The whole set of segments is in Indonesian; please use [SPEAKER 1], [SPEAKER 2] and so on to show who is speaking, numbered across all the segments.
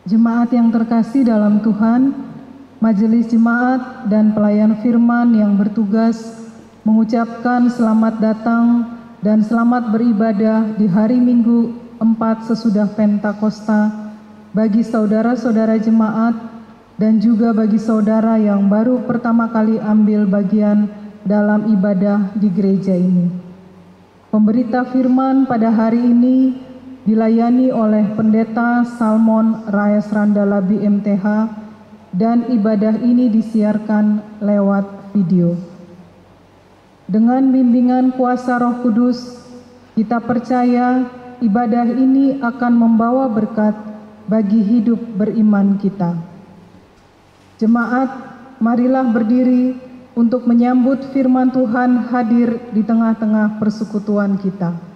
[SPEAKER 1] Jemaat yang terkasih dalam Tuhan, Majelis Jemaat dan pelayan firman yang bertugas mengucapkan selamat datang dan selamat beribadah di hari Minggu 4 sesudah Pentakosta bagi saudara-saudara jemaat dan juga bagi saudara yang baru pertama kali ambil bagian dalam ibadah di gereja ini. Pemberita firman pada hari ini dilayani oleh Pendeta Salmon Raes Randala BMTH dan ibadah ini disiarkan lewat video. Dengan bimbingan kuasa Roh Kudus, kita percaya ibadah ini akan membawa berkat bagi hidup beriman kita. Jemaat, marilah berdiri untuk menyambut firman Tuhan hadir di tengah-tengah persekutuan kita.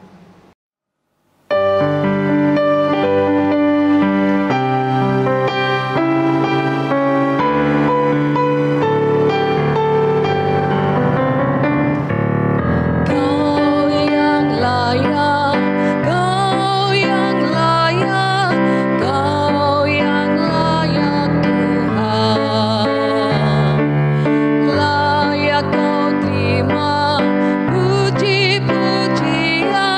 [SPEAKER 2] Puji-pujian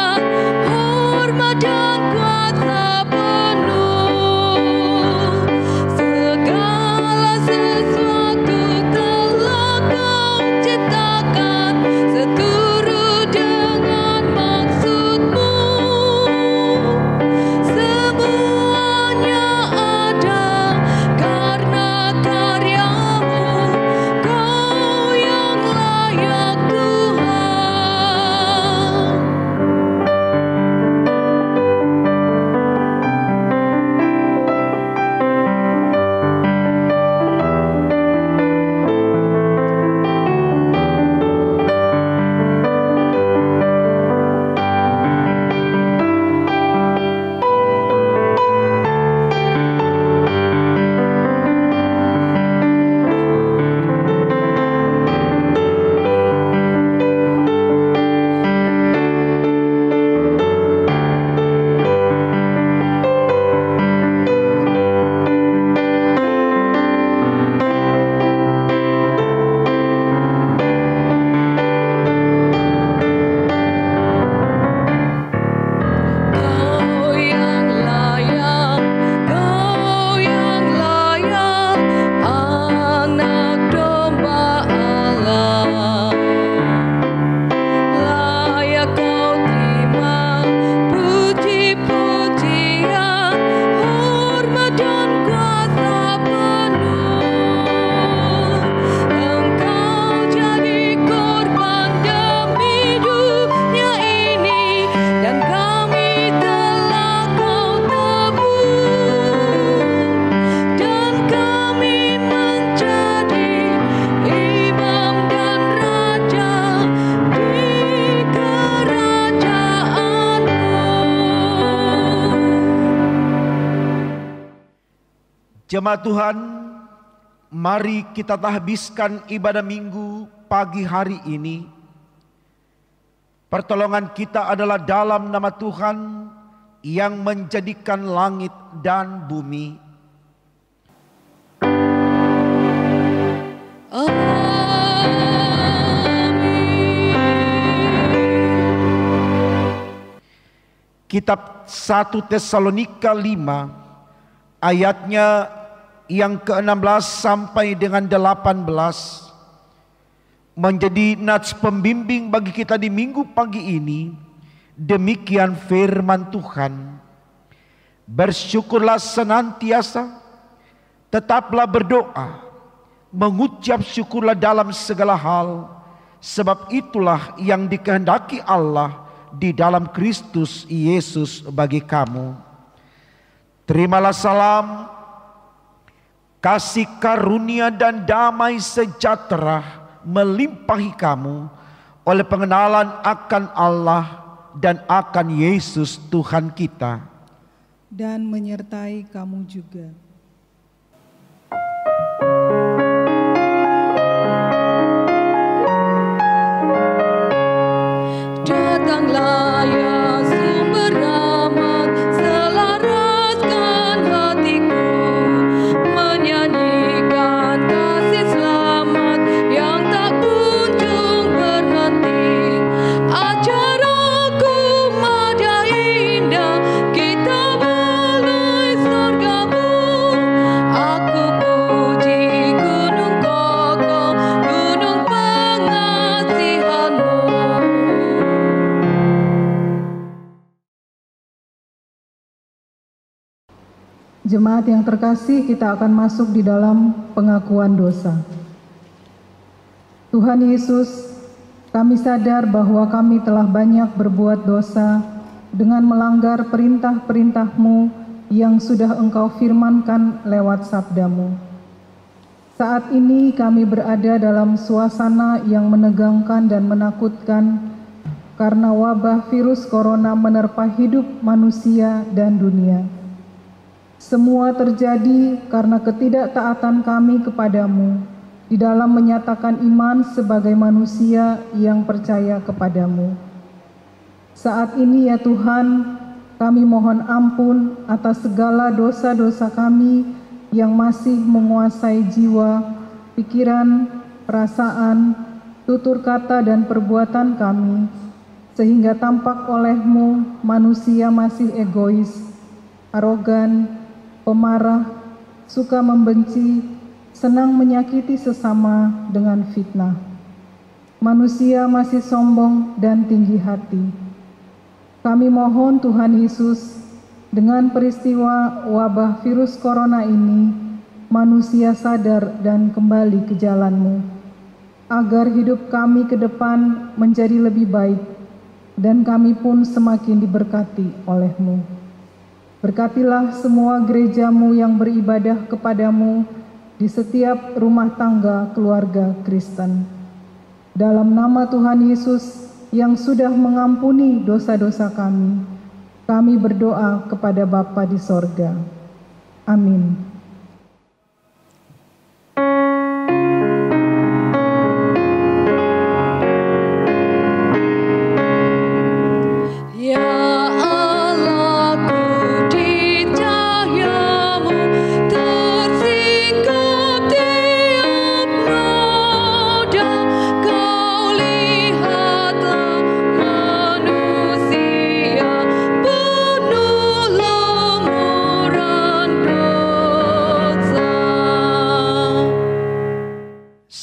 [SPEAKER 2] Jemaat Tuhan, mari kita tahbiskan ibadah minggu pagi hari ini. Pertolongan kita adalah dalam nama Tuhan yang menjadikan langit dan bumi. Kitab 1 Tesalonika 5 ayatnya yang ke-16 sampai dengan 18 menjadi nats pembimbing bagi kita di minggu pagi ini. Demikian firman Tuhan. Bersyukurlah senantiasa, tetaplah berdoa, mengucap syukurlah dalam segala hal, sebab itulah yang dikehendaki Allah di dalam Kristus Yesus bagi kamu. Terimalah salam, kasih karunia dan damai sejahtera melimpahi kamu oleh pengenalan akan Allah dan akan Yesus Tuhan kita,
[SPEAKER 1] dan menyertai kamu juga.
[SPEAKER 3] Datanglah ya sumber rahmat, selaraskan hatiku, menyanyikan kasih selamat yang tak kunjung berhenti. Ajar aku mada indah, kita balai surgamu. Aku puji gunung kokoh, gunung pengasihanmu.
[SPEAKER 1] Jemaat yang terkasih, kita akan masuk di dalam pengakuan dosa. Tuhan Yesus, kami sadar bahwa kami telah banyak berbuat dosa dengan melanggar perintah-perintah-Mu yang sudah Engkau firmankan lewat sabda-Mu. Saat ini kami berada dalam suasana yang menegangkan dan menakutkan karena wabah virus corona menerpa hidup manusia dan dunia. Semua terjadi karena ketidaktaatan kami kepadamu di dalam menyatakan iman sebagai manusia yang percaya kepadamu. Saat ini ya Tuhan, kami mohon ampun atas segala dosa-dosa kami yang masih menguasai jiwa, pikiran, perasaan, tutur kata dan perbuatan kami, sehingga tampak oleh-Mu manusia masih egois, arogan, pemarah, suka membenci, senang menyakiti sesama dengan fitnah. Manusia masih sombong dan tinggi hati. Kami mohon Tuhan Yesus, dengan peristiwa wabah virus corona ini, manusia sadar dan kembali ke jalan-Mu, agar hidup kami ke depan menjadi lebih baik, dan kami pun semakin diberkati oleh-Mu. Berkatilah semua gereja-Mu yang beribadah kepadamu di setiap rumah tangga keluarga Kristen. Dalam nama Tuhan Yesus yang sudah mengampuni dosa-dosa kami berdoa kepada Bapa di sorga. Amin.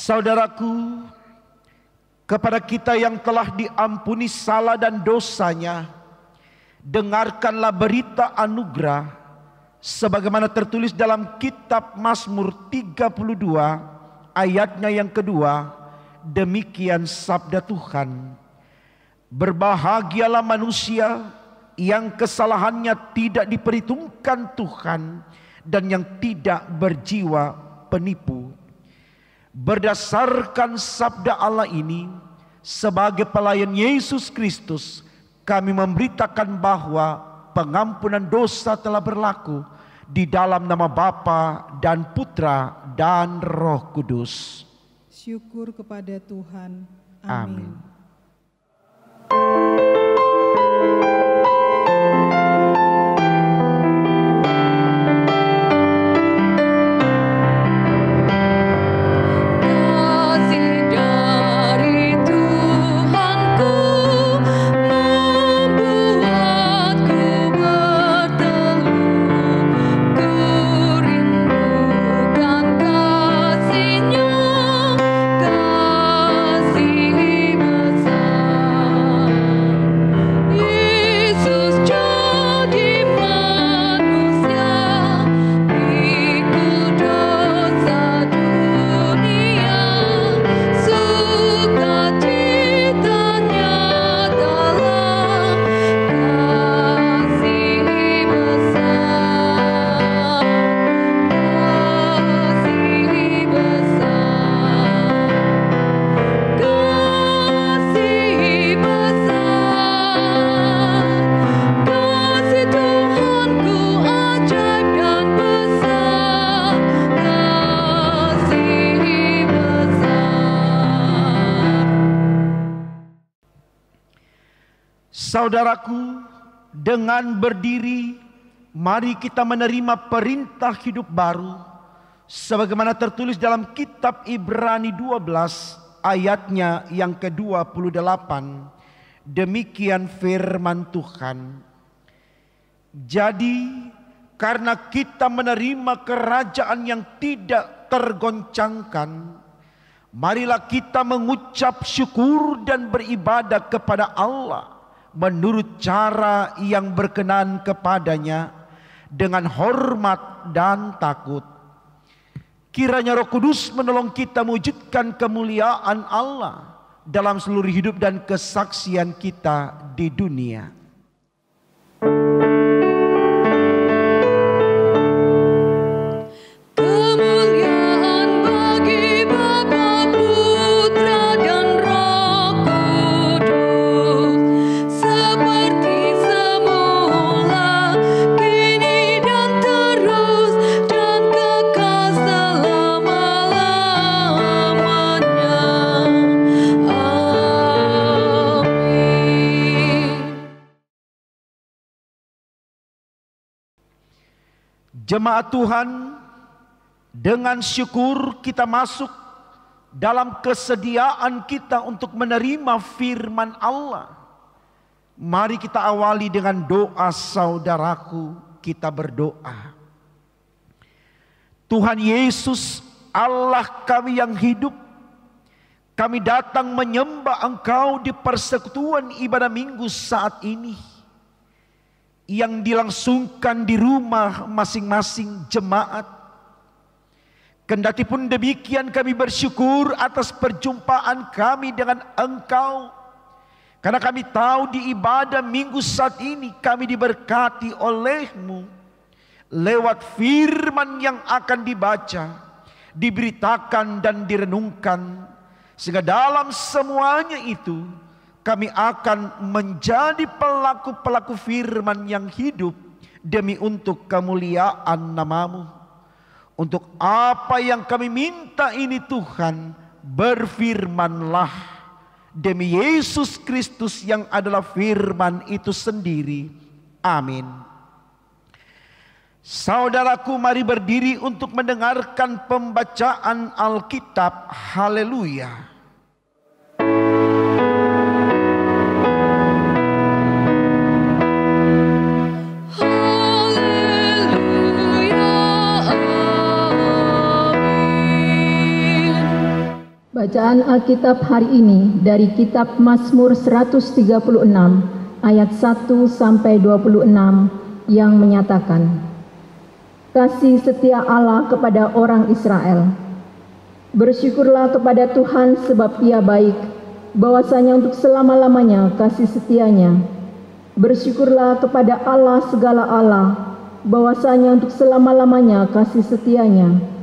[SPEAKER 2] Saudaraku, kepada kita yang telah diampuni salah dan dosanya, dengarkanlah berita anugerah sebagaimana tertulis dalam kitab Mazmur 32 ayatnya yang kedua. Demikian sabda Tuhan. Berbahagialah manusia yang kesalahannya tidak diperhitungkan Tuhan dan yang tidak berjiwa penipu. Berdasarkan sabda Allah ini, sebagai pelayan Yesus Kristus, kami memberitakan bahwa pengampunan dosa telah berlaku di dalam nama Bapa dan Putra dan Roh Kudus.
[SPEAKER 1] Syukur kepada Tuhan.
[SPEAKER 2] Amin.
[SPEAKER 1] Amin.
[SPEAKER 2] Saudaraku, dengan berdiri, mari kita menerima perintah hidup baru, sebagaimana tertulis dalam kitab Ibrani 12 ayatnya yang ke-28. Demikian firman Tuhan. Jadi, karena kita menerima kerajaan yang tidak tergoncangkan, marilah kita mengucap syukur dan beribadah kepada Allah menurut cara yang berkenan kepadanya dengan hormat dan takut. Kiranya Roh Kudus menolong kita mewujudkan kemuliaan Allah dalam seluruh hidup dan kesaksian kita di dunia. Jemaat Tuhan, dengan syukur kita masuk dalam kesediaan kita untuk menerima firman Allah. Mari kita awali dengan doa. Saudaraku, kita berdoa. Tuhan Yesus, Allah kami yang hidup, kami datang menyembah Engkau di persekutuan ibadah minggu saat ini, yang dilangsungkan di rumah masing-masing jemaat. Kendati pun demikian, kami bersyukur atas perjumpaan kami dengan Engkau, karena kami tahu di ibadah minggu saat ini kami diberkati oleh-Mu lewat firman yang akan dibaca, diberitakan dan direnungkan, sehingga dalam semuanya itu kami akan menjadi pelaku-pelaku firman yang hidup demi untuk kemuliaan nama-Mu. Untuk apa yang kami minta ini Tuhan, berfirmanlah demi Yesus Kristus yang adalah firman itu sendiri. Amin. Saudaraku, mari berdiri untuk mendengarkan pembacaan Alkitab. Haleluya.
[SPEAKER 4] Bacaan Alkitab hari ini dari kitab Mazmur 136 ayat 1 sampai 26 yang menyatakan, kasih setia Allah kepada orang Israel. Bersyukurlah kepada Tuhan sebab Ia baik, bahwasanya untuk selama-lamanya kasih setianya. Bersyukurlah kepada Allah segala Allah, bahwasanya untuk selama-lamanya kasih setianya.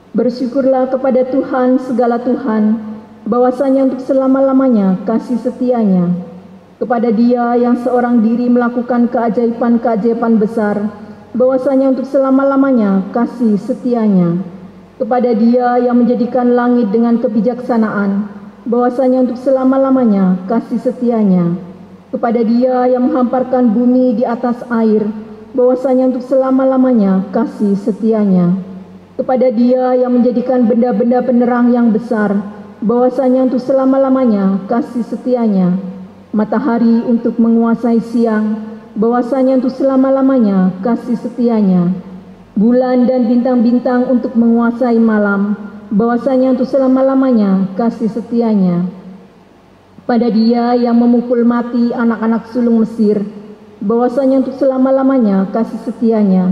[SPEAKER 4] Bersyukurlah kepada Tuhan segala Tuhan, bahwasanya untuk selama-lamanya kasih setianya. Kepada Dia yang seorang diri melakukan keajaiban-keajaiban besar, bahwasanya untuk selama-lamanya kasih setianya. Kepada Dia yang menjadikan langit dengan kebijaksanaan, bahwasanya untuk selama-lamanya kasih setianya. Kepada Dia yang menghamparkan bumi di atas air, bahwasanya untuk selama-lamanya kasih setianya. Kepada Dia yang menjadikan benda-benda penerang yang besar, bahwasanya untuk selama-lamanya kasih setianya. Matahari untuk menguasai siang, bahwasanya untuk selama-lamanya kasih setianya. Bulan dan bintang-bintang untuk menguasai malam, bahwasanya untuk selama-lamanya kasih setianya. Pada Dia yang memukul mati anak-anak sulung Mesir, bahwasanya untuk selama-lamanya kasih setianya,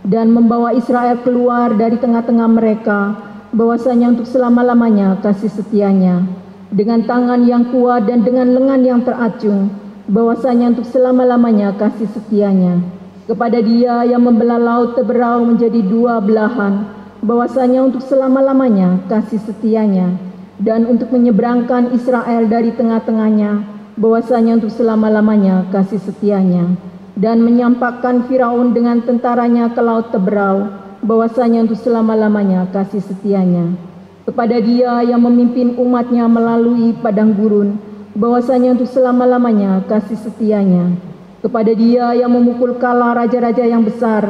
[SPEAKER 4] dan membawa Israel keluar dari tengah-tengah mereka, bahwasanya untuk selama-lamanya kasih setianya. Dengan tangan yang kuat dan dengan lengan yang teracung, bahwasanya untuk selama-lamanya kasih setianya. Kepada Dia yang membelah laut Teberau menjadi dua belahan, bahwasanya untuk selama-lamanya kasih setianya, dan untuk menyeberangkan Israel dari tengah-tengahnya, bahwasanya untuk selama-lamanya kasih setianya, dan menyampakkan Firaun dengan tentaranya ke laut Teberau, bahwasanya untuk selama-lamanya kasih setianya. Kepada Dia yang memimpin umatnya melalui padang gurun, bahwasanya untuk selama-lamanya kasih setianya. Kepada Dia yang memukul kala raja-raja yang besar,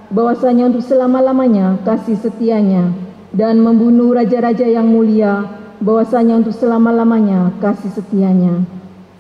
[SPEAKER 4] bahwasanya untuk selama-lamanya kasih setianya, dan membunuh raja-raja yang mulia, bahwasanya untuk selama-lamanya kasih setianya.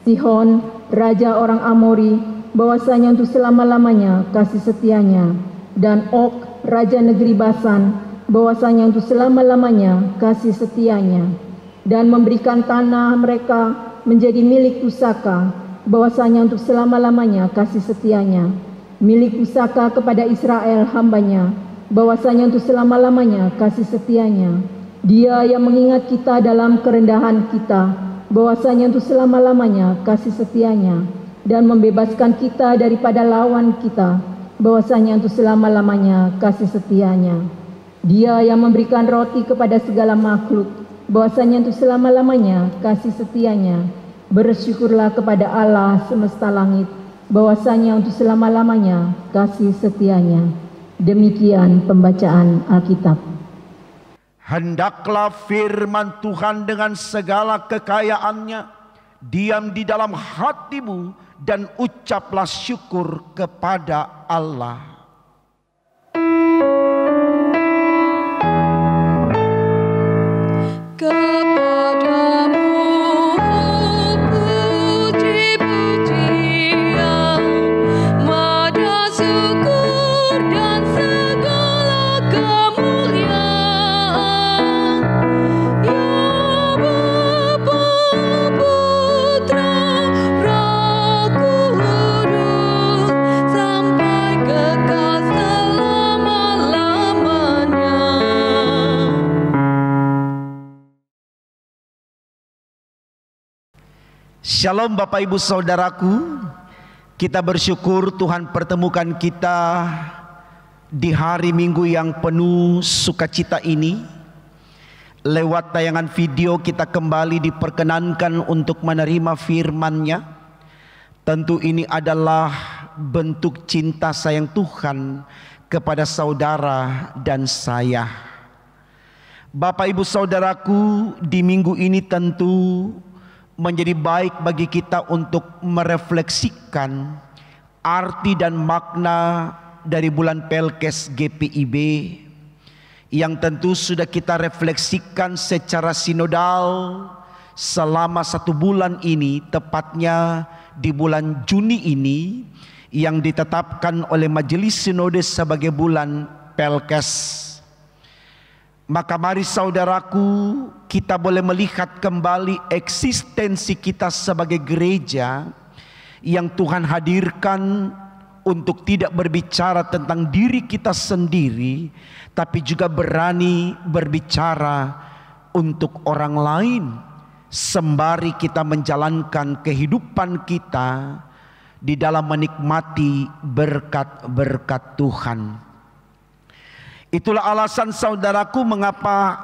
[SPEAKER 4] Sihon, raja orang Amori, bahwasanya untuk selama-lamanya kasih setianya, dan Og, raja negeri Basan, bahwasanya untuk selama-lamanya kasih setianya, dan memberikan tanah mereka menjadi milik pusaka, bahwasanya untuk selama-lamanya kasih setianya. Milik pusaka kepada Israel hambanya, bahwasanya untuk selama-lamanya kasih setianya. Dia yang mengingat kita dalam kerendahan kita, bahwasanya untuk selama-lamanya kasih setianya, dan membebaskan kita daripada lawan kita, bahwasanya untuk selama-lamanya kasih setianya. Dia yang memberikan roti kepada segala makhluk, bahwasanya untuk selama-lamanya kasih setianya. Bersyukurlah kepada Allah semesta langit, bahwasanya untuk selama-lamanya kasih setianya. Demikian pembacaan Alkitab.
[SPEAKER 2] Hendaklah firman Tuhan dengan segala kekayaannya diam di dalam hatimu, dan ucaplah syukur kepada Allah. Shalom Bapak Ibu Saudaraku, kita bersyukur Tuhan pertemukan kita di hari Minggu yang penuh sukacita ini. Lewat tayangan video kita kembali diperkenankan untuk menerima firman-Nya. Tentu ini adalah bentuk cinta sayang Tuhan kepada saudara dan saya. Bapak Ibu Saudaraku, di minggu ini tentu menjadi baik bagi kita untuk merefleksikan arti dan makna dari bulan Pelkes GPIB yang tentu sudah kita refleksikan secara sinodal selama 1 bulan ini, tepatnya di bulan Juni ini yang ditetapkan oleh Majelis Sinode sebagai bulan Pelkes. Maka mari saudaraku, kita boleh melihat kembali eksistensi kita sebagai gereja yang Tuhan hadirkan untuk tidak berbicara tentang diri kita sendiri, tapi juga berani berbicara untuk orang lain, sembari kita menjalankan kehidupan kita di dalam menikmati berkat-berkat Tuhan. Itulah alasan saudaraku mengapa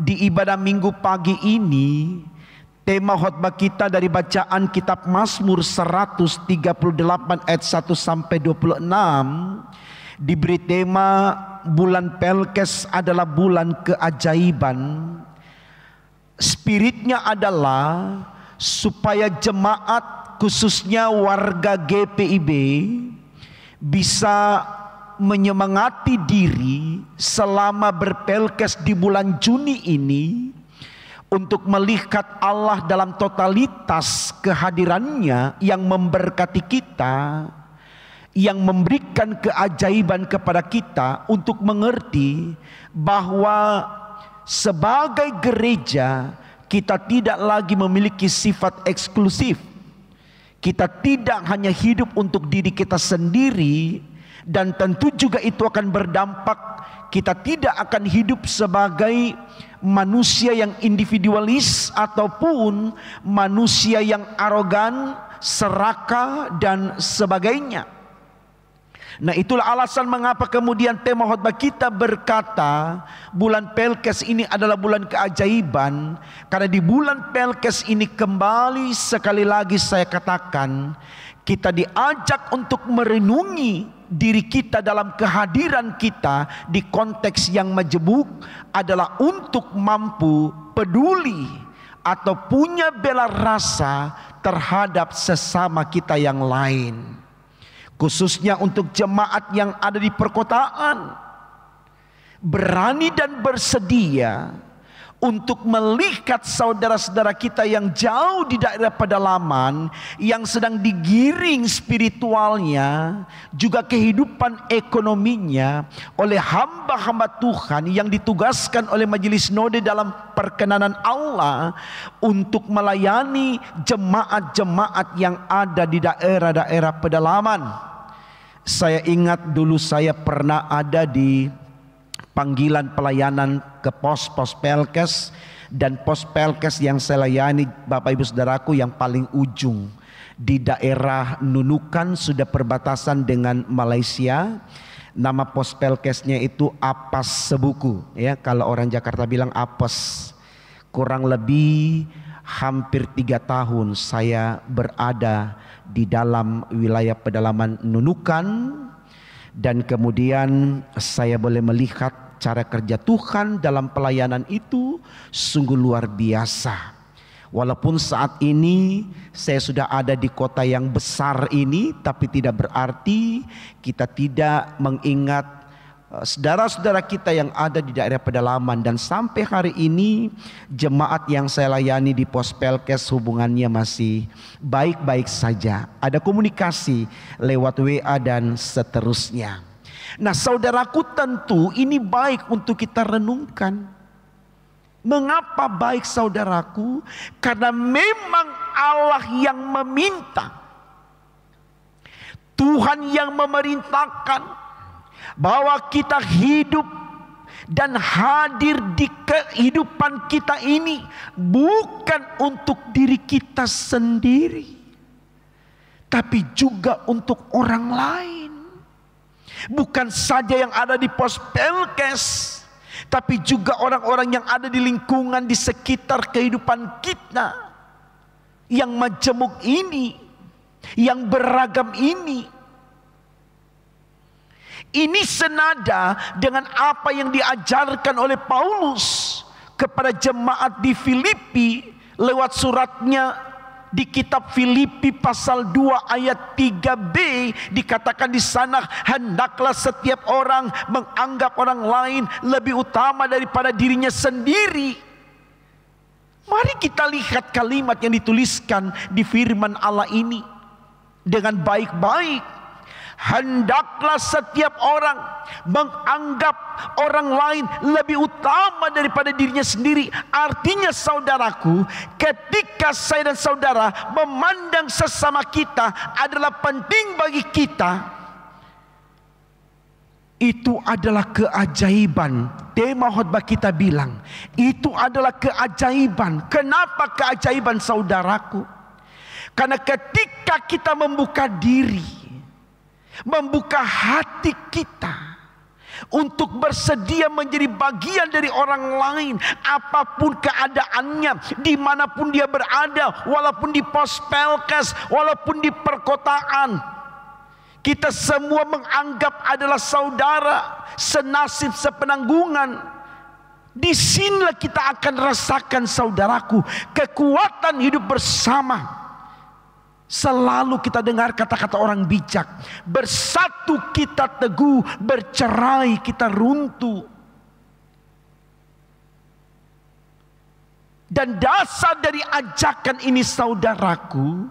[SPEAKER 2] di ibadah minggu pagi ini tema khotbah kita dari bacaan kitab Mazmur 138 ayat 1 sampai 26 diberi tema bulan Pelkes adalah bulan keajaiban. Spiritnya adalah supaya jemaat, khususnya warga GPIB, bisa menyemangati diri selama berpelkes di bulan Juni ini untuk melihat Allah dalam totalitas kehadirannya yang memberkati kita, yang memberikan keajaiban kepada kita untuk mengerti bahwa sebagai gereja kita tidak lagi memiliki sifat eksklusif. Kita tidak hanya hidup untuk diri kita sendiri, dan tentu juga itu akan berdampak. Kita tidak akan hidup sebagai manusia yang individualis ataupun manusia yang arogan, serakah dan sebagainya. Nah, itulah alasan mengapa kemudian tema khotbah kita berkata bulan Pelkes ini adalah bulan keajaiban. Karena di bulan Pelkes ini kembali sekali lagi saya katakan, kita diajak untuk merenungi diri kita dalam kehadiran kita di konteks yang majemuk adalah untuk mampu peduli atau punya bela rasa terhadap sesama kita yang lain. Khususnya untuk jemaat yang ada di perkotaan, berani dan bersedia untuk melihat saudara-saudara kita yang jauh di daerah pedalaman, yang sedang digiring spiritualnya, juga kehidupan ekonominya oleh hamba-hamba Tuhan yang ditugaskan oleh Majelis Sinode dalam perkenanan Allah untuk melayani jemaat-jemaat yang ada di daerah-daerah pedalaman. Saya ingat dulu saya pernah ada di panggilan pelayanan ke pos-pos Pelkes, dan pos Pelkes yang saya layani Bapak Ibu Saudaraku yang paling ujung di daerah Nunukan, sudah perbatasan dengan Malaysia. Nama pos Pelkesnya itu Apas Sebuku, ya, kalau orang Jakarta bilang Apes. Kurang lebih hampir 3 tahun saya berada di dalam wilayah pedalaman Nunukan, dan kemudian saya boleh melihat cara kerja Tuhan dalam pelayanan itu sungguh luar biasa. Walaupun saat ini saya sudah ada di kota yang besar ini, tapi tidak berarti kita tidak mengingat saudara-saudara kita yang ada di daerah pedalaman. Dan sampai hari ini jemaat yang saya layani di pos Pelkes hubungannya masih baik-baik saja. Ada komunikasi lewat WA dan seterusnya. Nah, saudaraku, tentu ini baik untuk kita renungkan. Mengapa baik, saudaraku? Karena memang Allah yang meminta, Tuhan yang memerintahkan bahwa kita hidup dan hadir di kehidupan kita ini bukan untuk diri kita sendiri, tapi juga untuk orang lain. Bukan saja yang ada di pos Pelkes, tapi juga orang-orang yang ada di lingkungan di sekitar kehidupan kita yang majemuk ini, yang beragam ini. Ini senada dengan apa yang diajarkan oleh Paulus kepada jemaat di Filipi lewat suratnya di kitab Filipi pasal 2 ayat 3b. Dikatakan di sana, hendaklah setiap orang menganggap orang lain lebih utama daripada dirinya sendiri. Mari kita lihat kalimat yang dituliskan di firman Allah ini dengan baik-baik. Hendaklah setiap orang menganggap orang lain lebih utama daripada dirinya sendiri. Artinya, saudaraku, ketika saya dan saudara memandang sesama kita adalah penting bagi kita, itu adalah keajaiban. Tema khotbah kita bilang itu adalah keajaiban. Kenapa keajaiban, saudaraku? Karena ketika kita membuka diri, membuka hati kita untuk bersedia menjadi bagian dari orang lain, apapun keadaannya, dimanapun dia berada, walaupun di pos Pelkes, walaupun di perkotaan, Kita semua menganggap adalah saudara, senasib, sepenanggungan. Disinilah kita akan rasakan, saudaraku, kekuatan hidup bersama. Selalu kita dengar kata-kata orang bijak, bersatu kita teguh, bercerai kita runtuh. Dan dasar dari ajakan ini, saudaraku,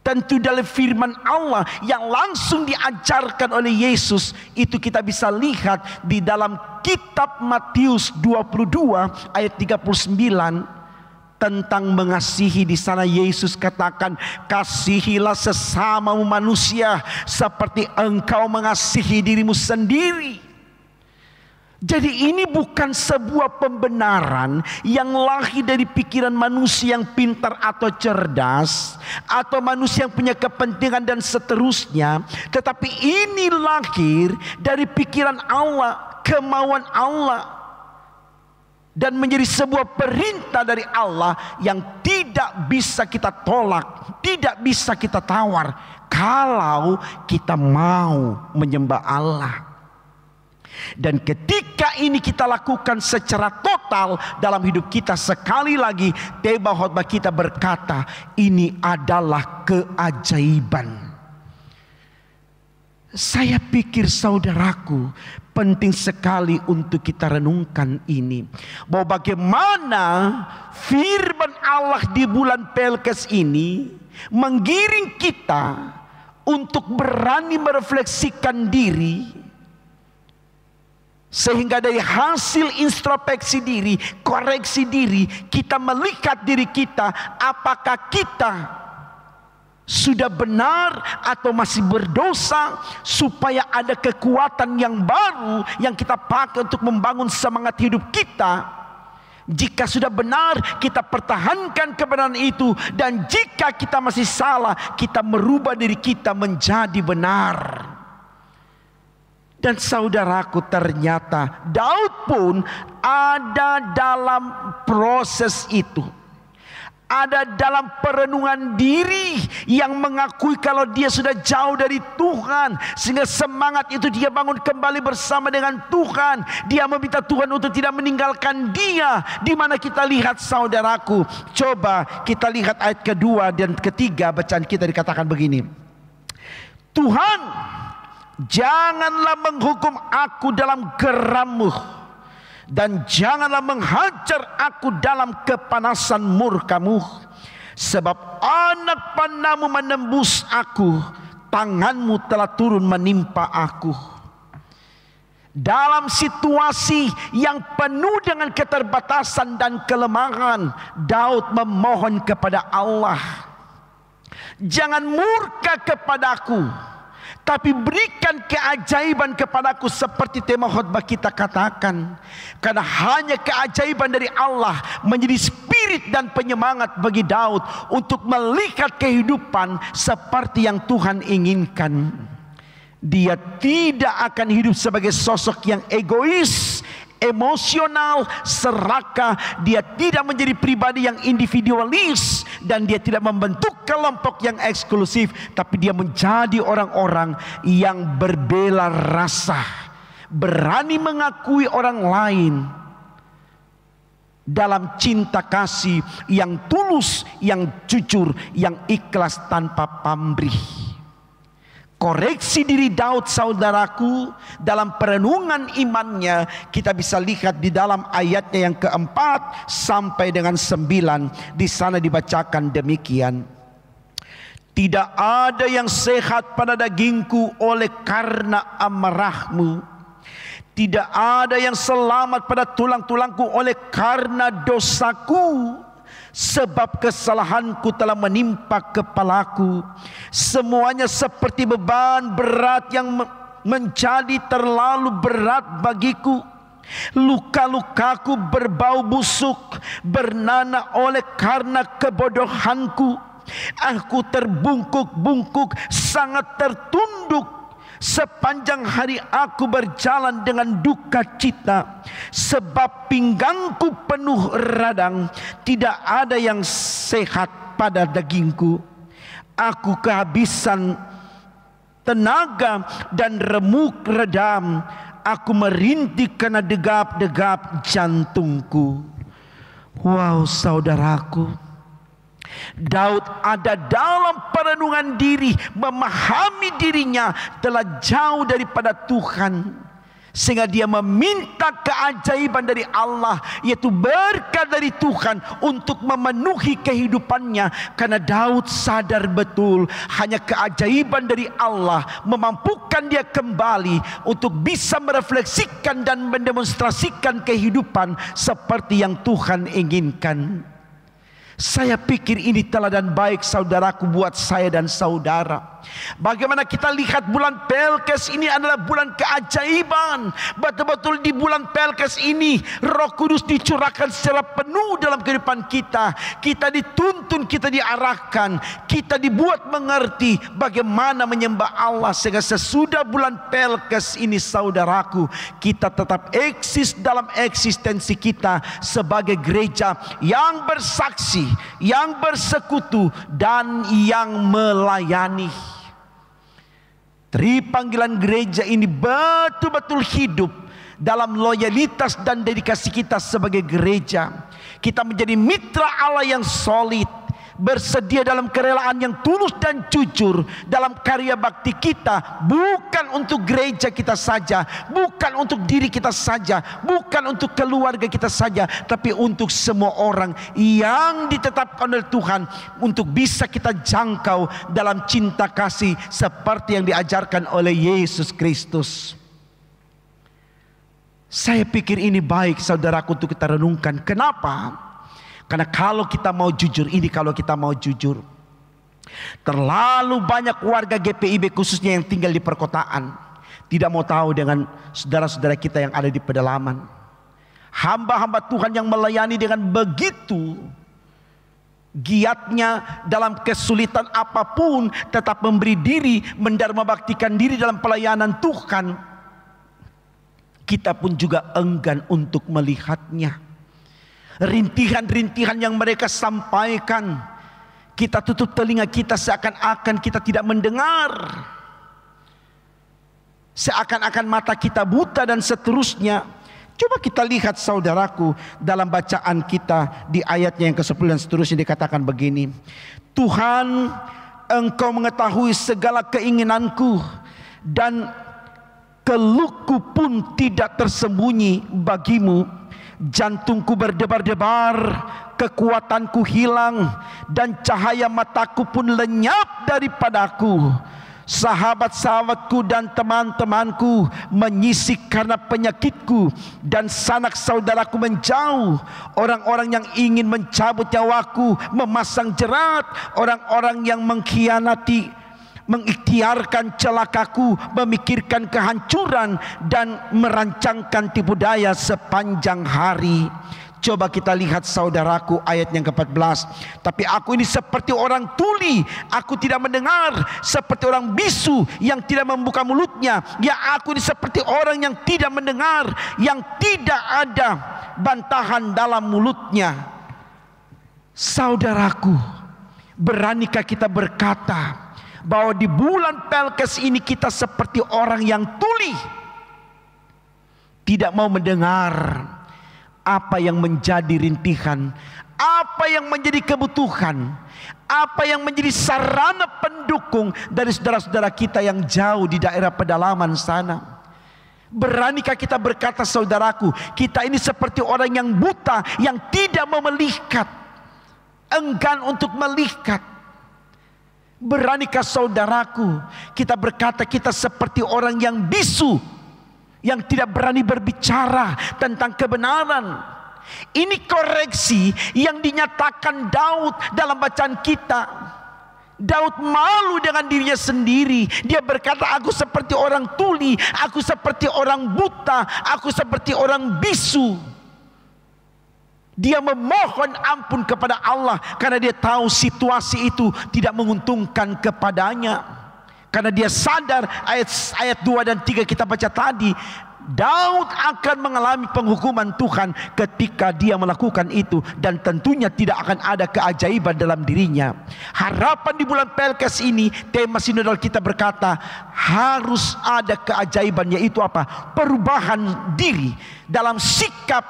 [SPEAKER 2] tentu dalam firman Allah yang langsung diajarkan oleh Yesus, itu kita bisa lihat di dalam kitab Matius 22 ayat 39 tentang mengasihi. Di sana Yesus katakan, kasihilah sesamamu manusia seperti engkau mengasihi dirimu sendiri. Jadi ini bukan sebuah pembenaran yang lahir dari pikiran manusia yang pintar atau cerdas, atau manusia yang punya kepentingan dan seterusnya. Tetapi ini lahir dari pikiran Allah, kemauan Allah, dan menjadi sebuah perintah dari Allah yang tidak bisa kita tolak, tidak bisa kita tawar, kalau kita mau menyembah Allah. Dan ketika ini kita lakukan secara total dalam hidup kita, sekali lagi tema khotbah kita berkata, ini adalah keajaiban. Saya pikir, saudaraku, penting sekali untuk kita renungkan ini, bahwa bagaimana firman Allah di bulan Pelkes ini menggiring kita untuk berani merefleksikan diri, sehingga dari hasil introspeksi diri, koreksi diri, kita melihat diri kita, apakah kita sudah benar atau masih berdosa, supaya ada kekuatan yang baru yang kita pakai untuk membangun semangat hidup kita. Jika sudah benar, kita pertahankan kebenaran itu, dan jika kita masih salah, kita merubah diri kita menjadi benar. Dan saudaraku, ternyata Daud pun ada dalam proses itu. Ada dalam perenungan diri yang mengakui kalau dia sudah jauh dari Tuhan, sehingga semangat itu dia bangun kembali bersama dengan Tuhan. Dia meminta Tuhan untuk tidak meninggalkan dia. Di mana kita lihat, saudaraku, coba kita lihat ayat kedua dan ketiga, bacaan kita dikatakan begini. Tuhan, janganlah menghukum aku dalam gerammu, dan janganlah menghajar aku dalam kepanasan murkamu. Sebab anak panahmu menembus aku, tanganmu telah turun menimpa aku. Dalam situasi yang penuh dengan keterbatasan dan kelemahan, Daud memohon kepada Allah, jangan murka kepadaku, tapi berikan keajaiban kepadaku, seperti tema khotbah kita katakan. Karena hanya keajaiban dari Allah menjadi spirit dan penyemangat bagi Daud untuk melihat kehidupan seperti yang Tuhan inginkan. Dia tidak akan hidup sebagai sosok yang egois, emosional, serakah. Dia tidak menjadi pribadi yang individualis, dan dia tidak membentuk kelompok yang eksklusif, tapi dia menjadi orang-orang yang berbela rasa, berani mengakui orang lain dalam cinta kasih yang tulus, yang jujur, yang ikhlas tanpa pamrih. Koreksi diri Daud, saudaraku, dalam perenungan imannya kita bisa lihat di dalam ayatnya yang keempat sampai dengan 9. Di sana dibacakan demikian. Tidak ada yang sehat pada dagingku oleh karena amarahmu. Tidak ada yang selamat pada tulang-tulangku oleh karena dosaku. Sebab kesalahanku telah menimpa kepalaku. Semuanya seperti beban berat yang menjadi terlalu berat bagiku. Luka-lukaku berbau busuk, bernanah oleh karena kebodohanku. Aku terbungkuk-bungkuk, sangat tertunduk. Sepanjang hari aku berjalan dengan duka cita, sebab pinggangku penuh radang. Tidak ada yang sehat pada dagingku. Aku kehabisan tenaga dan remuk redam. Aku merintih karena degap-degap jantungku. Wow, saudaraku, Daud ada dalam perenungan diri, memahami dirinya telah jauh daripada Tuhan, sehingga dia meminta keajaiban dari Allah, yaitu berkat dari Tuhan untuk memenuhi kehidupannya. Karena Daud sadar betul hanya keajaiban dari Allah memampukan dia kembali untuk bisa merefleksikan dan mendemonstrasikan kehidupan seperti yang Tuhan inginkan. Saya pikir ini teladan baik, saudaraku, buat saya dan saudara. Bagaimana kita lihat bulan Pelkes ini adalah bulan keajaiban. Betul-betul di bulan Pelkes ini Roh Kudus dicurahkan secara penuh dalam kehidupan kita. Kita dituntun, kita diarahkan, kita dibuat mengerti bagaimana menyembah Allah. Sehingga sesudah bulan Pelkes ini, saudaraku, kita tetap eksis dalam eksistensi kita sebagai gereja yang bersaksi, yang bersekutu, dan yang melayani. Panggilan gereja ini betul-betul hidup dalam loyalitas dan dedikasi kita sebagai gereja. Kita menjadi mitra Allah yang solid, bersedia dalam kerelaan yang tulus dan jujur dalam karya bakti kita, bukan untuk gereja kita saja, bukan untuk diri kita saja, bukan untuk keluarga kita saja, tapi untuk semua orang yang ditetapkan oleh Tuhan untuk bisa kita jangkau dalam cinta kasih seperti yang diajarkan oleh Yesus Kristus. Saya pikir ini baik, saudaraku, untuk kita renungkan. Kenapa? Karena kalau kita mau jujur, terlalu banyak warga GPIB khususnya yang tinggal di perkotaan tidak mau tahu dengan saudara-saudara kita yang ada di pedalaman. Hamba-hamba Tuhan yang melayani dengan begitu giatnya dalam kesulitan apapun, tetap memberi diri, mendarma baktikan diri dalam pelayanan Tuhan. Kita pun juga enggan untuk melihatnya. Rintihan-rintihan yang mereka sampaikan, kita tutup telinga kita seakan-akan kita tidak mendengar, seakan-akan mata kita buta dan seterusnya. Coba kita lihat, saudaraku, dalam bacaan kita di ayatnya yang ke-10 dan seterusnya dikatakan begini. Tuhan, Engkau mengetahui segala keinginanku, dan keluhku pun tidak tersembunyi bagimu. Jantungku berdebar-debar, kekuatanku hilang, dan cahaya mataku pun lenyap daripadaku. Sahabat-sahabatku dan teman-temanku menyisik karena penyakitku, dan sanak saudaraku menjauh. Orang-orang yang ingin mencabut nyawaku memasang jerat. Orang-orang yang mengkhianati, mengikhtiarkan celakaku, memikirkan kehancuran, dan merancangkan tipu daya sepanjang hari. Coba kita lihat, saudaraku, ayat yang ke-14. Tapi aku ini seperti orang tuli, aku tidak mendengar, seperti orang bisu yang tidak membuka mulutnya. Ya, aku ini seperti orang yang tidak mendengar, yang tidak ada bantahan dalam mulutnya. Saudaraku, beranikah kita berkata bahwa di bulan Pelkes ini kita seperti orang yang tuli, tidak mau mendengar apa yang menjadi rintihan, apa yang menjadi kebutuhan, apa yang menjadi sarana pendukung dari saudara-saudara kita yang jauh di daerah pedalaman sana. Beranikah kita berkata, saudaraku, kita ini seperti orang yang buta, yang tidak mau melihat, enggan untuk melihat. Beranikah, saudaraku, kita berkata kita seperti orang yang bisu, yang tidak berani berbicara tentang kebenaran. Ini koreksi yang dinyatakan Daud dalam bacaan kita. Daud malu dengan dirinya sendiri. Dia berkata, aku seperti orang tuli, aku seperti orang buta, aku seperti orang bisu. Dia memohon ampun kepada Allah karena dia tahu situasi itu tidak menguntungkan kepadanya. Karena dia sadar, ayat 2 dan 3 kita baca tadi, Daud akan mengalami penghukuman Tuhan ketika dia melakukan itu, dan tentunya tidak akan ada keajaiban dalam dirinya. Harapan di bulan Pelkes ini, tema sinodal kita berkata harus ada keajaiban, yaitu apa? Perubahan diri dalam sikap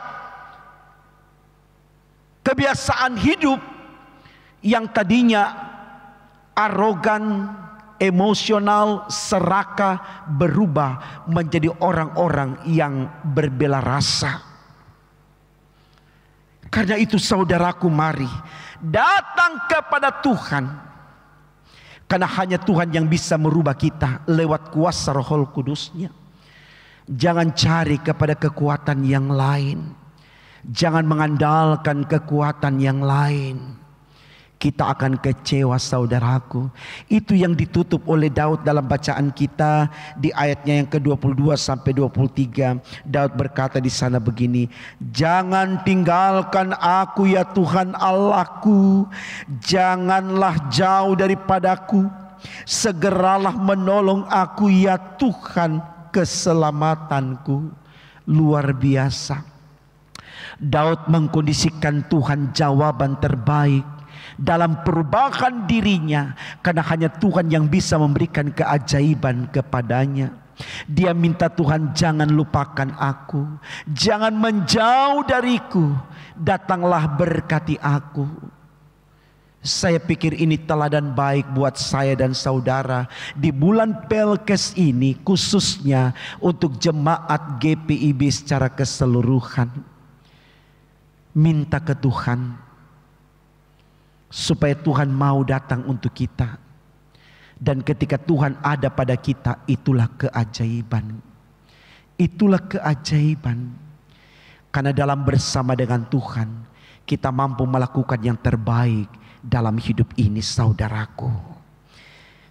[SPEAKER 2] kebiasaan hidup yang tadinya arogan, emosional, serakah, berubah menjadi orang-orang yang berbela rasa. Karena itu saudaraku, mari datang kepada Tuhan. Karena hanya Tuhan yang bisa merubah kita lewat kuasa Roh Kudus-Nya. Jangan cari kepada kekuatan yang lain. Jangan mengandalkan kekuatan yang lain. Kita akan kecewa, saudaraku. Itu yang ditutup oleh Daud dalam bacaan kita di ayatnya yang ke-22 sampai 23. Daud berkata di sana begini, "Jangan tinggalkan aku ya Tuhan Allahku, janganlah jauh daripadaku. Segeralah menolong aku ya Tuhan keselamatanku." Luar biasa. Daud mengkondisikan Tuhan jawaban terbaik dalam perubahan dirinya, karena hanya Tuhan yang bisa memberikan keajaiban kepadanya. Dia minta Tuhan, jangan lupakan aku, jangan menjauh dariku, datanglah berkati aku. Saya pikir ini teladan baik buat saya dan saudara di bulan Pelkes ini, khususnya untuk jemaat GPIB secara keseluruhan. Minta ke Tuhan supaya Tuhan mau datang untuk kita. Dan ketika Tuhan ada pada kita, itulah keajaiban. Itulah keajaiban. Karena dalam bersama dengan Tuhan, kita mampu melakukan yang terbaik dalam hidup ini, saudaraku.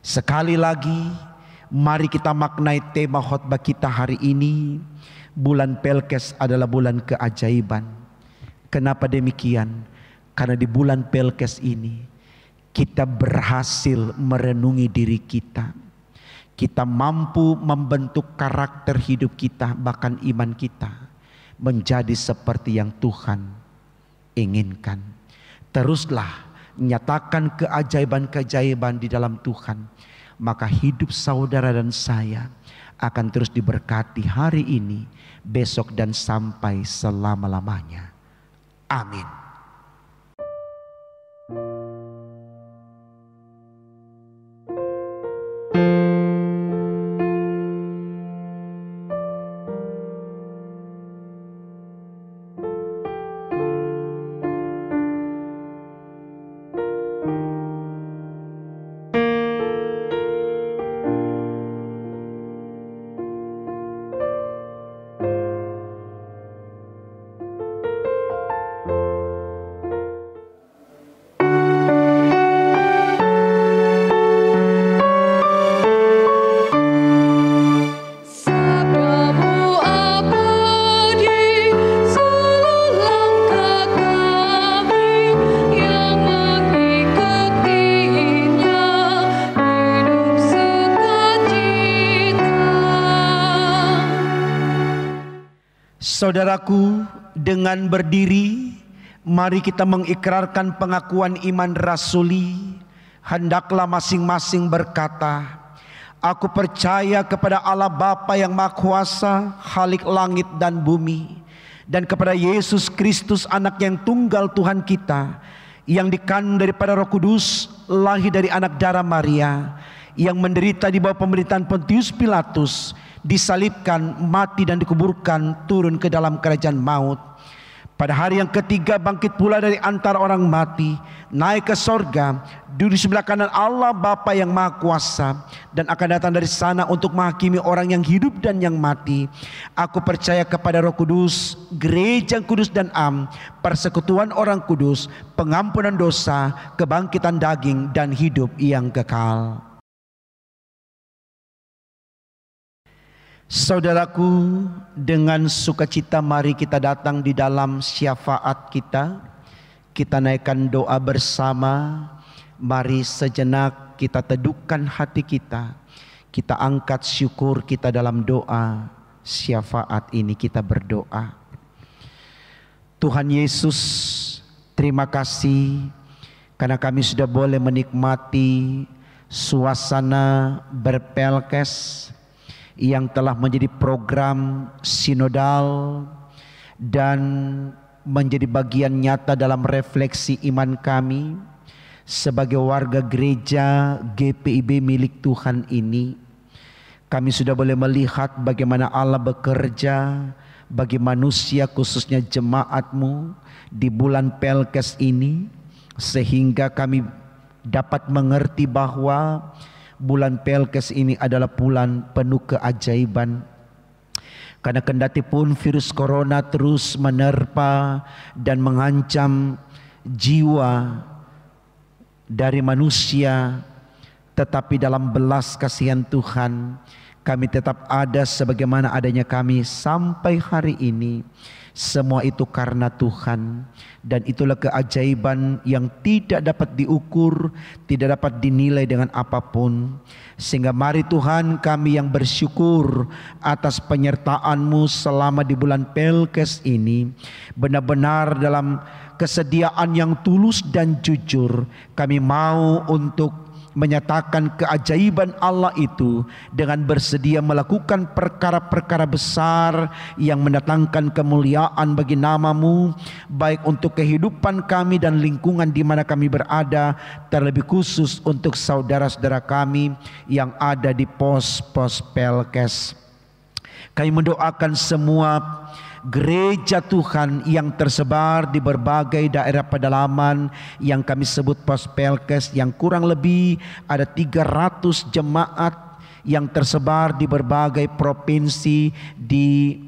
[SPEAKER 2] Sekali lagi, mari kita maknai tema khotbah kita hari ini. Bulan Pelkes adalah bulan keajaiban. Kenapa demikian? Karena di bulan Pelkes ini kita berhasil merenungi diri kita. Kita mampu membentuk karakter hidup kita, bahkan iman kita menjadi seperti yang Tuhan inginkan. Teruslah nyatakan keajaiban-keajaiban di dalam Tuhan, maka hidup saudara dan saya akan terus diberkati hari ini, besok, dan sampai selama-lamanya. Amin. Saudaraku, dengan berdiri, mari kita mengikrarkan pengakuan iman rasuli. Hendaklah masing-masing berkata, "Aku percaya kepada Allah Bapa yang Maha Kuasa, Khalik langit dan bumi, dan kepada Yesus Kristus, anak yang tunggal Tuhan kita, yang dikandung daripada Roh Kudus, lahir dari anak darah Maria, yang menderita di bawah pemerintahan Pontius Pilatus, disalibkan, mati dan dikuburkan, turun ke dalam kerajaan maut. Pada hari yang ketiga bangkit pula dari antara orang mati, naik ke sorga, duduk di sebelah kanan Allah Bapa yang Maha Kuasa, dan akan datang dari sana untuk menghakimi orang yang hidup dan yang mati. Aku percaya kepada Roh Kudus, gereja kudus dan am, persekutuan orang kudus, pengampunan dosa, kebangkitan daging, dan hidup yang kekal." Saudaraku, dengan sukacita mari kita datang di dalam syafaat kita. Kita naikkan doa bersama. Mari sejenak kita teduhkan hati kita. Kita angkat syukur kita dalam doa syafaat ini kita berdoa. Tuhan Yesus, terima kasih karena kami sudah boleh menikmati suasana berpelkes yang telah menjadi program sinodal dan menjadi bagian nyata dalam refleksi iman kami sebagai warga gereja GPIB milik Tuhan ini. Kami sudah boleh melihat bagaimana Allah bekerja bagi manusia, khususnya jemaat-Mu di bulan Pelkes ini, sehingga kami dapat mengerti bahwa bulan Pelkes ini adalah bulan penuh keajaiban. Karena kendati pun virus corona terus menerpa dan mengancam jiwa dari manusia, tetapi dalam belas kasihan Tuhan kami tetap ada sebagaimana adanya kami sampai hari ini. Semua itu karena Tuhan, dan itulah keajaiban yang tidak dapat diukur, tidak dapat dinilai dengan apapun. Sehingga mari Tuhan, kami yang bersyukur atas penyertaan-Mu selama di bulan Pelkes ini, benar-benar dalam kesediaan yang tulus dan jujur kami mau untuk menyatakan keajaiban Allah itu dengan bersedia melakukan perkara-perkara besar yang mendatangkan kemuliaan bagi nama-Mu, baik untuk kehidupan kami dan lingkungan di mana kami berada, terlebih khusus untuk saudara-saudara kami yang ada di pos-pos Pelkes. Kami mendoakan semua gereja Tuhan yang tersebar di berbagai daerah pedalaman yang kami sebut pos Pelkes, yang kurang lebih ada 300 jemaat yang tersebar di berbagai provinsi di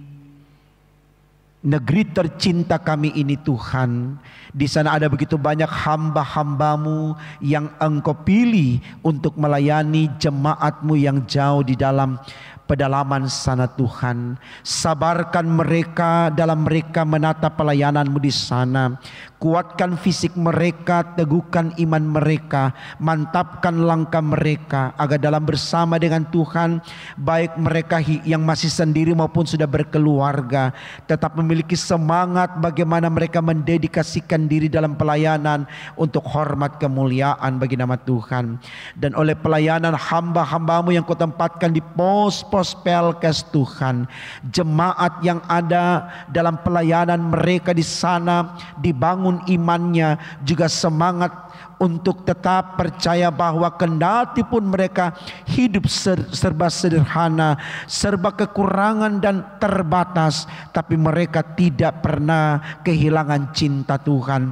[SPEAKER 2] negeri tercinta kami ini Tuhan. Di sana ada begitu banyak hamba-hamba-Mu yang Engkau pilih untuk melayani jemaat-Mu yang jauh di dalam pedalaman sana Tuhan. Sabarkan mereka dalam mereka menata pelayanan-Mu di sana. Kuatkan fisik mereka, teguhkan iman mereka, mantapkan langkah mereka, agar dalam bersama dengan Tuhan, baik mereka yang masih sendiri maupun sudah berkeluarga, tetap memiliki semangat bagaimana mereka mendedikasikan diri dalam pelayanan untuk hormat kemuliaan bagi nama Tuhan. Dan oleh pelayanan hamba-hamba-Mu yang Kau tempatkan di pos-pos Pelkes Tuhan, jemaat yang ada dalam pelayanan mereka di sana dibangun imannya, juga semangat untuk tetap percaya bahwa kendati pun mereka hidup serba sederhana, serba kekurangan dan terbatas, tapi mereka tidak pernah kehilangan cinta Tuhan.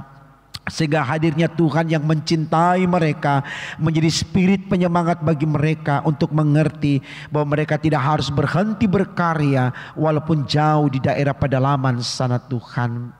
[SPEAKER 2] Sehingga hadirnya Tuhan yang mencintai mereka menjadi spirit penyemangat bagi mereka untuk mengerti bahwa mereka tidak harus berhenti berkarya walaupun jauh di daerah pedalaman sana Tuhan.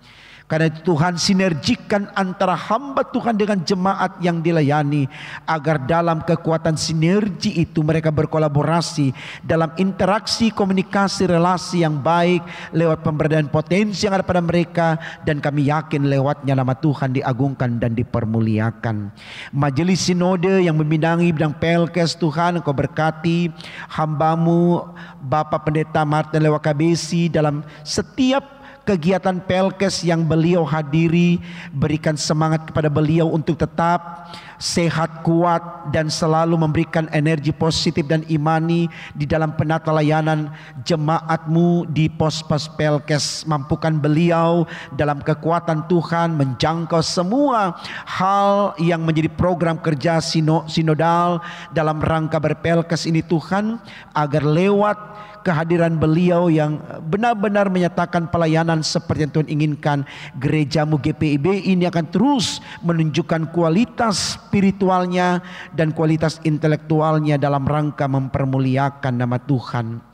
[SPEAKER 2] Karena itu Tuhan sinergikan antara hamba Tuhan dengan jemaat yang dilayani, agar dalam kekuatan sinergi itu mereka berkolaborasi dalam interaksi, komunikasi, relasi yang baik lewat pemberdayaan potensi yang ada pada mereka, dan kami yakin lewatnya nama Tuhan diagungkan dan dipermuliakan. Majelis Sinode yang membidangi bidang Pelkes Tuhan, Engkau berkati hamba-Mu Bapak Pendeta Martin Lewakabesi dalam setiap kegiatan Pelkes yang beliau hadiri. Berikan semangat kepada beliau untuk tetap sehat, kuat, dan selalu memberikan energi positif dan imani di dalam penata layanan jemaat-Mu di pos-pos Pelkes. Mampukan beliau dalam kekuatan Tuhan menjangkau semua hal yang menjadi program kerja sinodal dalam rangka berpelkes ini Tuhan, agar lewat kehadiran beliau yang benar-benar menyatakan pelayanan seperti yang Tuhan inginkan, gereja-Mu GPIB ini akan terus menunjukkan kualitas spiritualnya dan kualitas intelektualnya dalam rangka mempermuliakan nama Tuhan.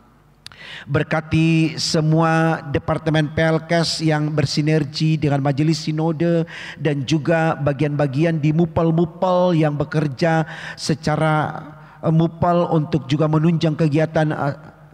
[SPEAKER 2] Berkati semua departemen Pelkes yang bersinergi dengan Majelis Sinode, dan juga bagian-bagian di mupel-mupel yang bekerja secara mupel untuk juga menunjang kegiatan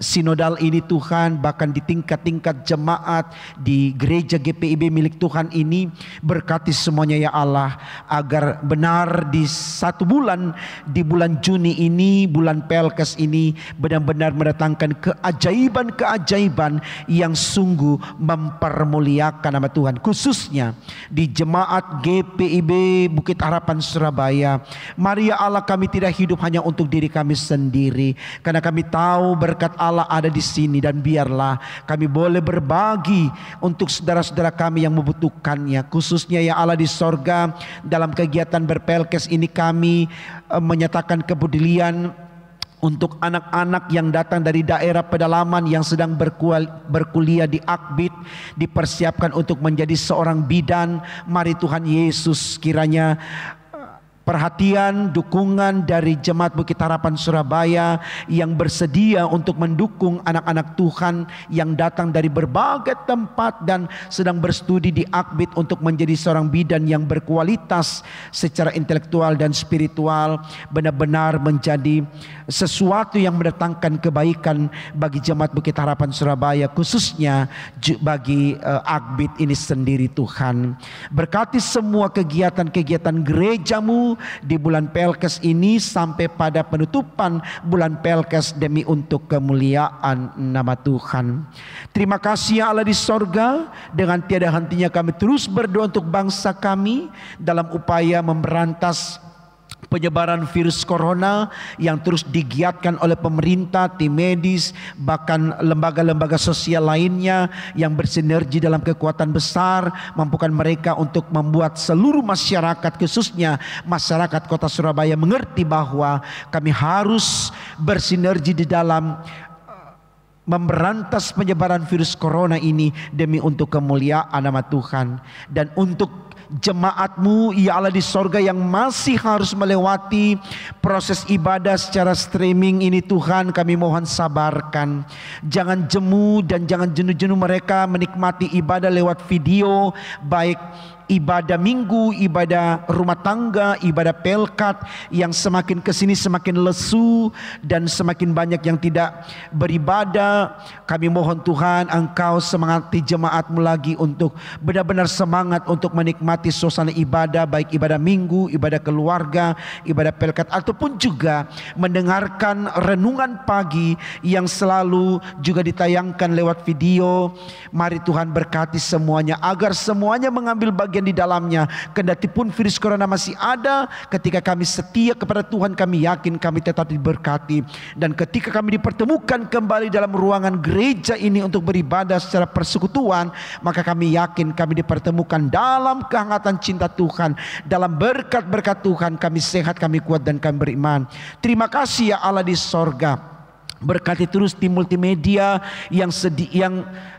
[SPEAKER 2] sinodal ini Tuhan, bahkan di tingkat-tingkat jemaat di gereja GPIB milik Tuhan ini. Berkati semuanya ya Allah, agar benar di 1 bulan, di bulan Juni ini, bulan Pelkes ini, benar-benar mendatangkan keajaiban-keajaiban yang sungguh mempermuliakan nama Tuhan, khususnya di jemaat GPIB Bukit Harapan Surabaya. Mari ya Allah, kami tidak hidup hanya untuk diri kami sendiri, karena kami tahu berkat Allah ada di sini, dan biarlah kami boleh berbagi untuk saudara-saudara kami yang membutuhkannya, khususnya ya Allah di sorga. Dalam kegiatan berpelkes ini kami menyatakan kepedulian untuk anak-anak yang datang dari daerah pedalaman yang sedang berkuliah di Akbit, dipersiapkan untuk menjadi seorang bidan. Mari Tuhan Yesus, kiranya perhatian, dukungan dari Jemaat Bukit Harapan Surabaya yang bersedia untuk mendukung anak-anak Tuhan yang datang dari berbagai tempat dan sedang berstudi di Akbit untuk menjadi seorang bidan yang berkualitas secara intelektual dan spiritual, benar-benar menjadi sesuatu yang mendatangkan kebaikan bagi Jemaat Bukit Harapan Surabaya, khususnya bagi Akbit ini sendiri. Tuhan, berkati semua kegiatan-kegiatan gerejamu di bulan Pelkes ini sampai pada penutupan bulan Pelkes demi untuk kemuliaan nama Tuhan. Terima kasih ya Allah di sorga, dengan tiada hentinya kami terus berdoa untuk bangsa kami dalam upaya memberantas penyebaran virus corona yang terus digiatkan oleh pemerintah, tim medis, bahkan lembaga-lembaga sosial lainnya yang bersinergi dalam kekuatan besar, mampukan mereka untuk membuat seluruh masyarakat, khususnya masyarakat Kota Surabaya, mengerti bahwa kami harus bersinergi di dalam memberantas penyebaran virus corona ini demi untuk kemuliaan nama Tuhan. Dan untuk jemaatmu ya Allah di sorga yang masih harus melewati proses ibadah secara streaming ini, Tuhan, kami mohon sabarkan. Jangan jemu dan jangan jenuh-jenuh mereka menikmati ibadah lewat video, baik ibadah minggu, ibadah rumah tangga, ibadah pelkat, yang semakin kesini semakin lesu dan semakin banyak yang tidak beribadah. Kami mohon Tuhan, Engkau semangati jemaatmu lagi untuk benar-benar semangat untuk menikmati suasana ibadah, baik ibadah minggu, ibadah keluarga, ibadah pelkat, ataupun juga mendengarkan renungan pagi yang selalu juga ditayangkan lewat video. Mari Tuhan berkati semuanya, agar semuanya mengambil bagian di dalamnya. Kendati pun virus corona masih ada, ketika kami setia kepada Tuhan, kami yakin kami tetap diberkati. Dan ketika kami dipertemukan kembali dalam ruangan gereja ini untuk beribadah secara persekutuan, maka kami yakin kami dipertemukan dalam kehangatan cinta Tuhan, dalam berkat-berkat Tuhan. Kami sehat, kami kuat, dan kami beriman. Terima kasih ya Allah di sorga. Berkati terus tim multimedia yang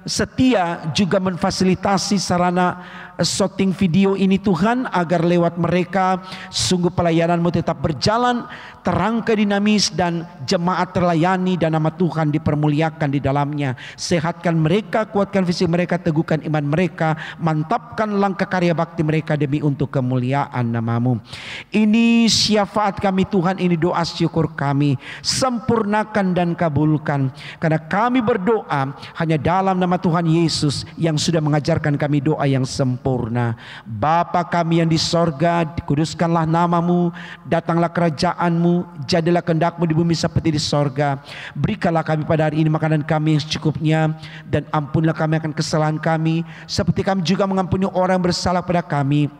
[SPEAKER 2] setia juga memfasilitasi sarana shooting video ini Tuhan, agar lewat mereka sungguh pelayananmu tetap berjalan terangkat, dinamis, dan jemaat terlayani dan nama Tuhan dipermuliakan di dalamnya. Sehatkan mereka, kuatkan fisik mereka, teguhkan iman mereka, mantapkan langkah karya bakti mereka demi untuk kemuliaan namamu. Ini syafaat kami Tuhan, ini doa syukur kami, sempurnakan dan kabulkan, karena kami berdoa hanya dalam nama Tuhan Yesus yang sudah mengajarkan kami doa yang sempurna. Bapa kami yang di sorga, dikuduskanlah namamu, datanglah kerajaanmu, jadilah kehendakmu di bumi seperti di sorga. Berikanlah kami pada hari ini makanan kami yang secukupnya, dan ampunilah kami akan kesalahan kami, seperti kami juga mengampuni orang yang bersalah pada kami.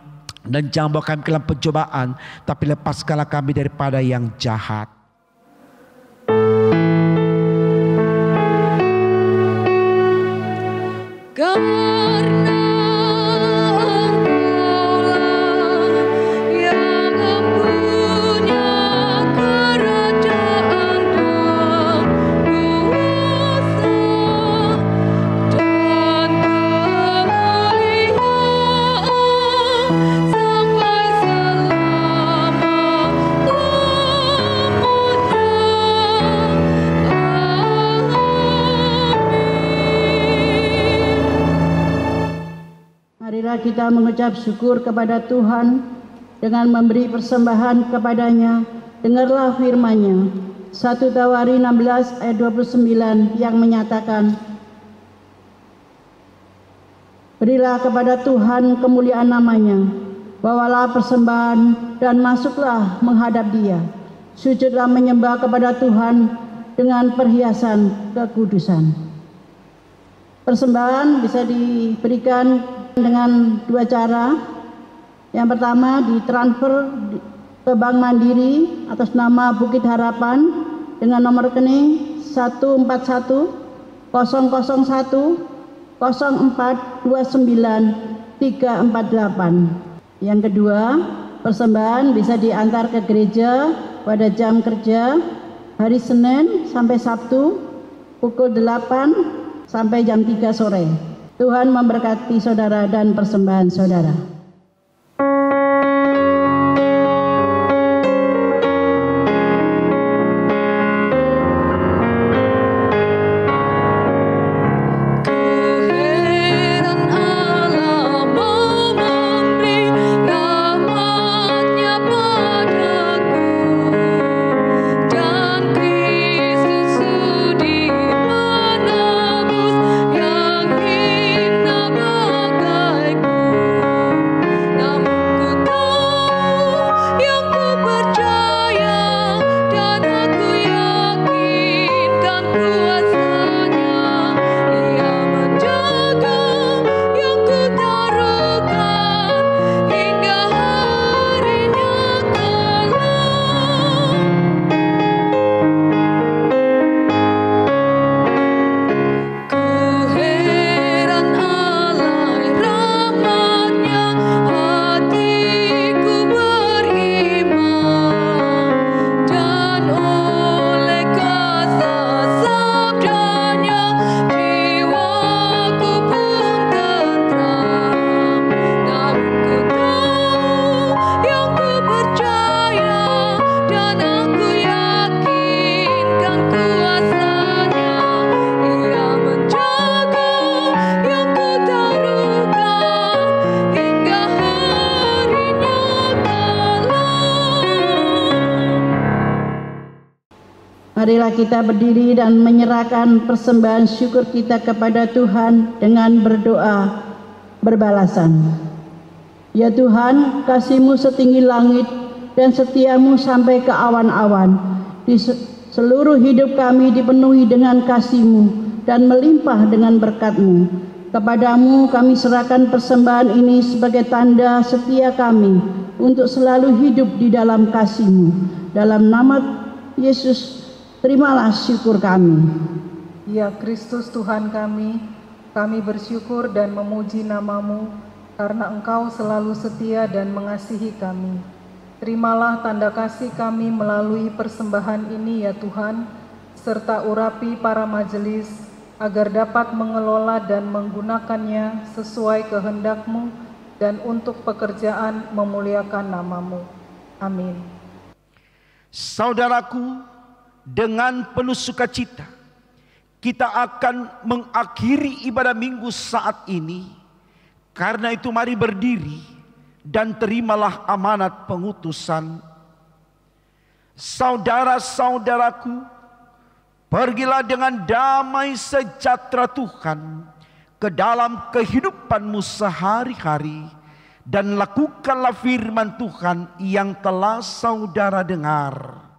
[SPEAKER 2] Dan jangan bawa kami ke dalam pencobaan, tapi lepaskanlah kami daripada yang jahat.
[SPEAKER 3] Karena
[SPEAKER 5] kita mengucap syukur kepada Tuhan dengan memberi persembahan kepadanya. Dengarlah firman-Nya. 1 Tawari 16 ayat 29 yang menyatakan, berilah kepada Tuhan kemuliaan namanya, bawalah persembahan dan masuklah menghadap Dia. Sujudlah menyembah kepada Tuhan dengan perhiasan kekudusan. Persembahan bisa diberikan dengan dua cara. Yang pertama, ditransfer ke Bank Mandiri atas nama Bukit Harapan dengan nomor rekening 141 001 0429 348. Yang kedua, persembahan bisa diantar ke gereja pada jam kerja hari Senin sampai Sabtu pukul 8 sampai jam 3 sore. Tuhan memberkati saudara dan persembahan saudara. Marilah kita berdiri dan menyerahkan persembahan syukur kita kepada Tuhan dengan berdoa berbalasan. Ya Tuhan, kasih-Mu setinggi langit dan setia-Mu sampai ke awan-awan. Di seluruh hidup kami dipenuhi dengan kasih-Mu dan melimpah dengan berkat-Mu. Kepadamu kami serahkan persembahan ini sebagai tanda setia kami untuk selalu hidup di dalam kasih-Mu. Dalam nama Yesus, terimalah syukur kami.
[SPEAKER 1] Ya Kristus Tuhan kami bersyukur dan memuji nama-Mu karena Engkau selalu setia dan mengasihi kami. Terimalah tanda kasih kami melalui persembahan ini ya Tuhan, serta urapi para majelis agar dapat mengelola dan menggunakannya sesuai kehendak-Mu dan untuk pekerjaan memuliakan nama-Mu. Amin.
[SPEAKER 2] Saudaraku, dengan penuh sukacita kita akan mengakhiri ibadah minggu saat ini. Karena itu mari berdiri dan terimalah amanat pengutusan. Saudara-saudaraku, pergilah dengan damai sejahtera Tuhan ke dalam kehidupanmu sehari-hari dan lakukanlah firman Tuhan yang telah saudara dengar.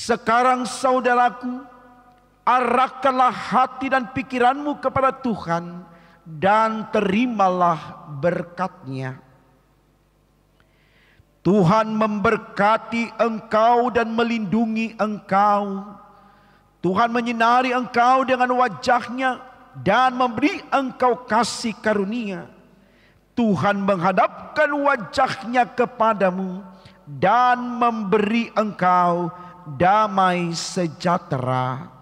[SPEAKER 2] Sekarang saudaraku, arahkanlah hati dan pikiranmu kepada Tuhan dan terimalah berkat-Nya. Tuhan memberkati engkau dan melindungi engkau. Tuhan menyinari engkau dengan wajah-Nya dan memberi engkau kasih karunia. Tuhan menghadapkan wajah-Nya kepadamu dan memberi engkau damai sejahtera.